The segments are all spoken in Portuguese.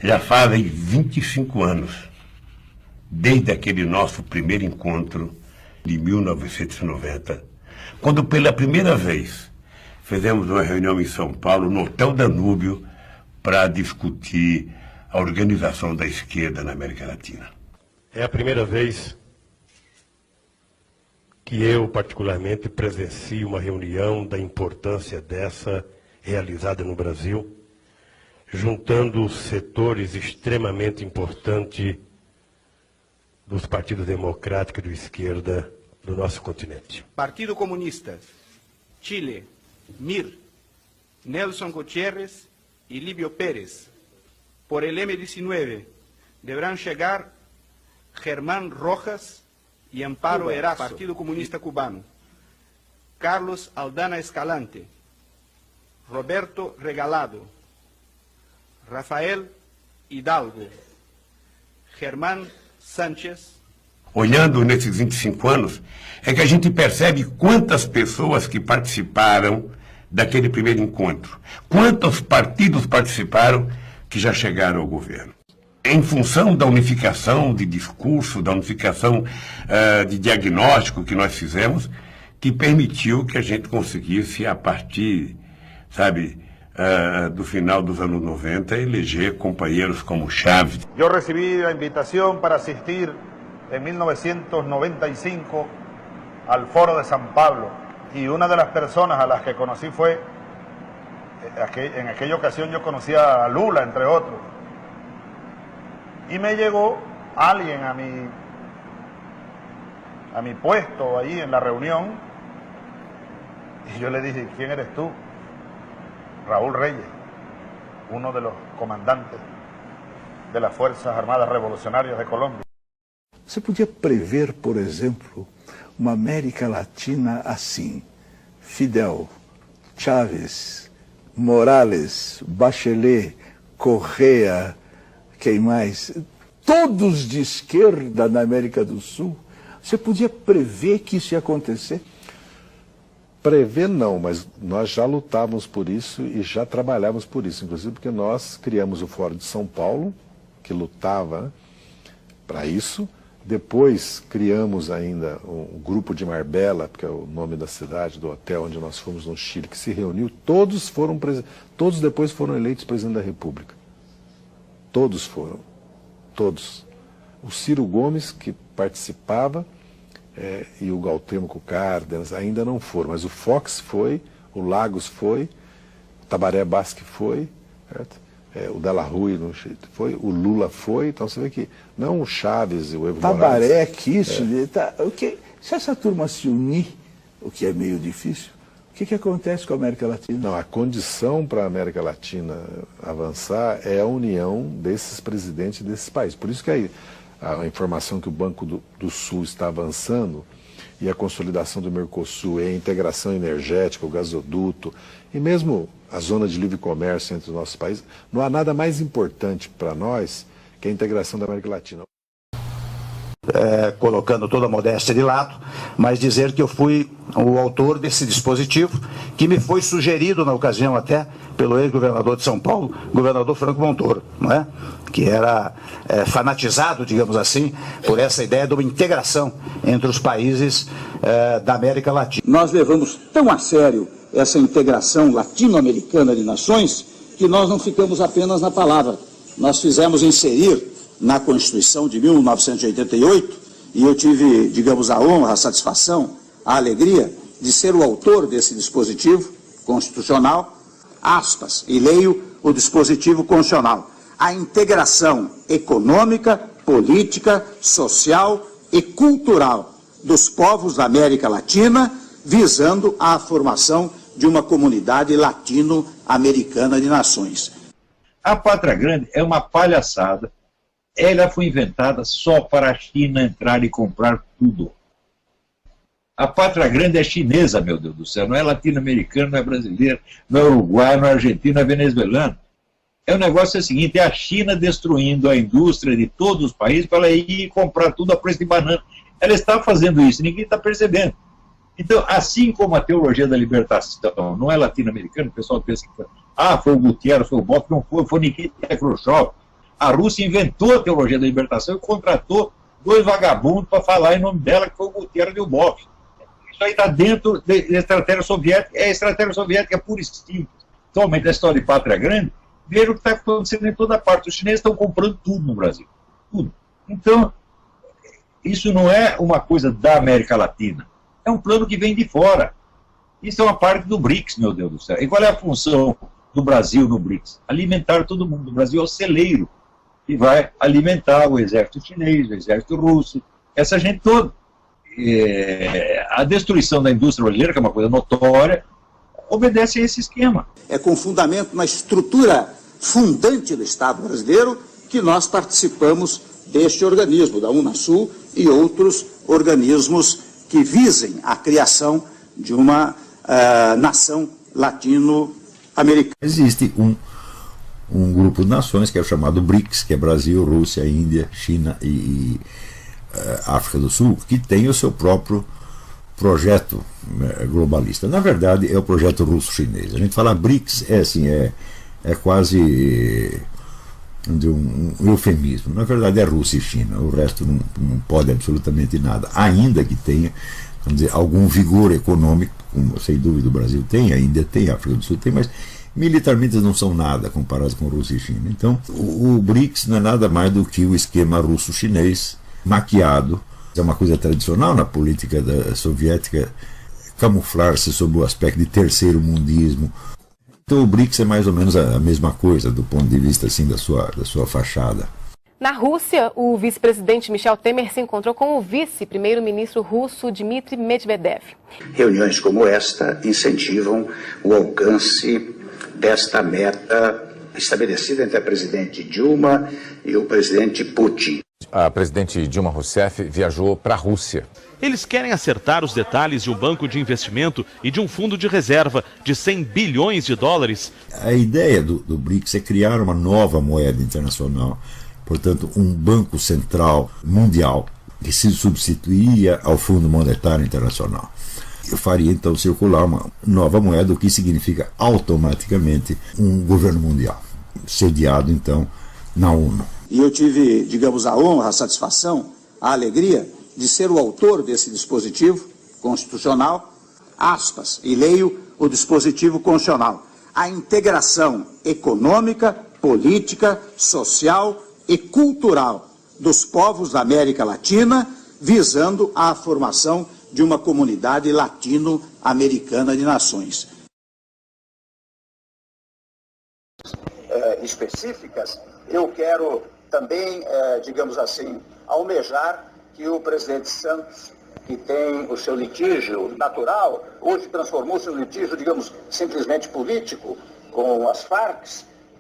Já fazem 25 anos, desde aquele nosso primeiro encontro de 1990, quando pela primeira vez fizemos uma reunião em São Paulo, no Hotel Danúbio, para discutir a organização da esquerda na América Latina. É a primeira vez que eu, particularmente, presencio uma reunião da importância dessa realizada no Brasil, juntando setores extremamente importantes dos partidos democráticos e de esquerda do nosso continente. Partido Comunista, Chile, MIR, Nelson Gutiérrez y Livio Pérez. Por el M19 deberán llegar Germán Rojas y Amparo Erazo, Partido Comunista Cubano, Carlos Aldana Escalante, Roberto Regalado, Rafael Hidalgo, Germán Sánchez. Olhando nesses 25 anos, é que a gente percebe quantas pessoas que participaram daquele primeiro encontro, quantos partidos participaram que já chegaram ao governo. Em função da unificação de discurso, da unificação de diagnóstico que nós fizemos, que permitiu que a gente conseguisse, a partir, do final dos anos 90, eleger companheiros como Chávez. Eu recebi a invitação para assistir em 1995 al Foro de São Paulo, y una de las personas a las que conocí fue, en aquella ocasión yo conocía a Lula, entre otros, y me llegó alguien a mi puesto ahí en la reunión, y yo le dije, ¿quién eres tú? Raúl Reyes, uno de los comandantes de las Fuerzas Armadas Revolucionarias de Colômbia. Você podia prever, por exemplo, uma América Latina assim: Fidel, Chávez, Morales, Bachelet, Correa, quem mais? Todos de esquerda na América do Sul. Você podia prever que isso ia acontecer? Prever não, mas nós já lutávamos por isso e já trabalhávamos por isso, inclusive porque nós criamos o Fórum de São Paulo, que lutava para isso. Depois criamos ainda o Grupo de Marbella, que é o nome da cidade, do hotel onde nós fomos no Chile, que se reuniu. Todos depois foram eleitos presidente da República. Todos foram. Todos. O Ciro Gomes, que participava, e o Galtemo Cárdenas ainda não foram, mas o Fox foi, o Lagos foi, o Tabaré Basque foi, certo? O Della Rui foi, o Lula foi, então você vê que não o Chaves e o Evo Morales. Tabaré, Kirchner, se essa turma se unir, o que é meio difícil, o que acontece com a América Latina? Não, a condição para a América Latina avançar é a união desses presidentes desses países. Por isso que a informação que o Banco do Sul está avançando e a consolidação do Mercosul, e a integração energética, o gasoduto, e mesmo a zona de livre comércio entre os nossos países, não há nada mais importante para nós que a integração da América Latina. Colocando toda a modéstia de lado, mas dizer que eu fui o autor desse dispositivo, que me foi sugerido na ocasião até pelo ex-governador de São Paulo, governador Franco Montoro, não é? Que era fanatizado, digamos assim, por essa ideia de uma integração entre os países da América Latina. Nós levamos tão a sério essa integração latino-americana de nações que nós não ficamos apenas na palavra. Nós fizemos inserir na Constituição de 1988, e eu tive, digamos, a honra, a satisfação, a alegria de ser o autor desse dispositivo constitucional, aspas, e leio o dispositivo constitucional: a integração econômica, política, social e cultural dos povos da América Latina, visando a formação de uma comunidade latino-americana de nações. A Pátria Grande é uma palhaçada. Ela foi inventada só para a China entrar e comprar tudo. A Pátria Grande é chinesa, meu Deus do céu, não é latino-americana, não é brasileira, não é uruguaia, não é argentina, não é venezuelana. O negócio é o seguinte: é a China destruindo a indústria de todos os países para ela ir comprar tudo a preço de banana. Ela está fazendo isso, ninguém está percebendo. Então, assim como a teologia da libertação não é latino-americana, o pessoal pensa que foi o Gutierrez, foi o Boff, não foi Nikita Khrushchev. A Rússia inventou a teologia da libertação e contratou 2 vagabundos para falar em nome dela, que foi o Gutierrez e o Boff. Isso aí está dentro da estratégia soviética, é a estratégia soviética pura e simples. Atualmente, a história de Pátria Grande, veja o que está acontecendo em toda parte. Os chineses estão comprando tudo no Brasil. Tudo. Então, isso não é uma coisa da América Latina. É um plano que vem de fora. Isso é uma parte do BRICS, meu Deus do céu. E qual é a função do Brasil no BRICS? Alimentar todo mundo. O Brasil é o celeiro que vai alimentar o exército chinês, o exército russo, essa gente toda. A destruição da indústria brasileira, que é uma coisa notória, obedece a esse esquema. É com fundamento na estrutura fundante do Estado brasileiro que nós participamos deste organismo, da Unasul e outros organismos que visem a criação de uma nação latino-americana. Existe um grupo de nações que é o chamado BRICS, que é Brasil, Rússia, Índia, China e África do Sul, que tem o seu próprio projeto globalista. Na verdade, é o projeto russo-chinês. A gente fala BRICS, é quase um eufemismo. Na verdade, é Rússia e China. O resto não pode absolutamente nada, ainda que tenha, vamos dizer, algum vigor econômico, como sem dúvida o Brasil tem, a Índia tem, a África do Sul tem, mas militarmente não são nada comparados com Rússia e China. Então, o BRICS não é nada mais do que o esquema russo-chinês maquiado. É uma coisa tradicional na política soviética camuflar-se sob o aspecto de terceiro mundismo. Então o BRICS é mais ou menos a mesma coisa do ponto de vista assim, da sua fachada. Na Rússia, o vice-presidente Michel Temer se encontrou com o vice-primeiro-ministro russo Dmitry Medvedev. Reuniões como esta incentivam o alcance desta meta estabelecida entre a presidente Dilma e o presidente Putin. A presidente Dilma Rousseff viajou para a Rússia. Eles querem acertar os detalhes de um banco de investimento e de um fundo de reserva de 100 bilhões de dólares. A ideia do BRICS é criar uma nova moeda internacional, portanto, um banco central mundial que se substituiria ao Fundo Monetário Internacional. Eu faria então circular uma nova moeda, o que significa automaticamente um governo mundial, sediado então na ONU. E eu tive, digamos, a honra, a satisfação, a alegria de ser o autor desse dispositivo constitucional, aspas, e leio o dispositivo constitucional: a integração econômica, política, social e cultural dos povos da América Latina, visando a formação de uma comunidade latino-americana de nações. Específicas, eu quero também, digamos assim, almejar que o presidente Santos, que tem o seu litígio natural, hoje transformou-se em um litígio, digamos, simplesmente político, com as Farc,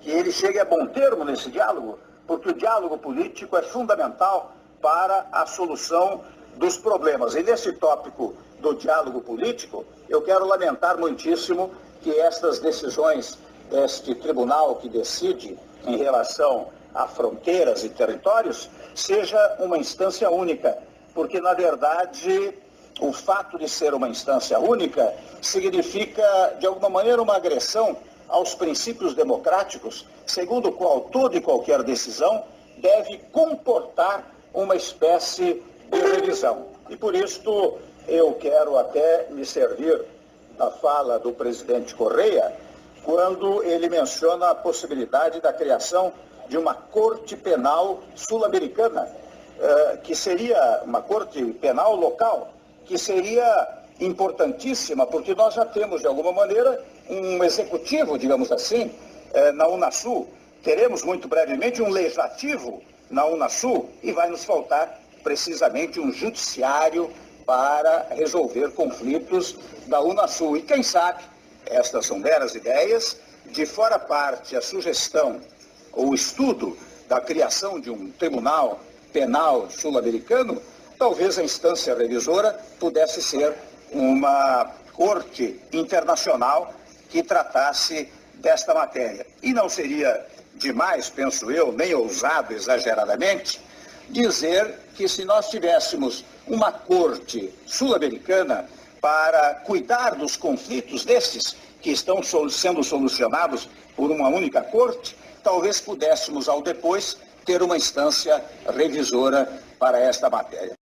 que ele chegue a bom termo nesse diálogo, porque o diálogo político é fundamental para a solução dos problemas. E nesse tópico do diálogo político, eu quero lamentar muitíssimo que estas decisões deste tribunal que decide em relação a fronteiras e territórios seja uma instância única, porque, na verdade, o fato de ser uma instância única significa, de alguma maneira, uma agressão aos princípios democráticos, segundo o qual toda e qualquer decisão deve comportar uma espécie de revisão. E, por isto, eu quero até me servir da fala do presidente Correia, quando ele menciona a possibilidade da criação de uma corte penal sul-americana, que seria uma corte penal local, que seria importantíssima, porque nós já temos, de alguma maneira, um executivo, digamos assim, na Unasul. Teremos, muito brevemente, um legislativo na Unasul e vai nos faltar, precisamente, um judiciário para resolver conflitos da Unasul. E quem sabe, estas são meras ideias, de fora parte a sugestão ou estudo da criação de um tribunal penal sul-americano, talvez a instância revisora pudesse ser uma corte internacional que tratasse desta matéria. E não seria demais, penso eu, nem ousado exageradamente, dizer que se nós tivéssemos uma corte sul-americana para cuidar dos conflitos desses que estão sendo solucionados por uma única corte, talvez pudéssemos, ao depois, ter uma instância revisora para esta matéria.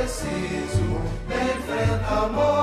Preciso enfrentar a morte.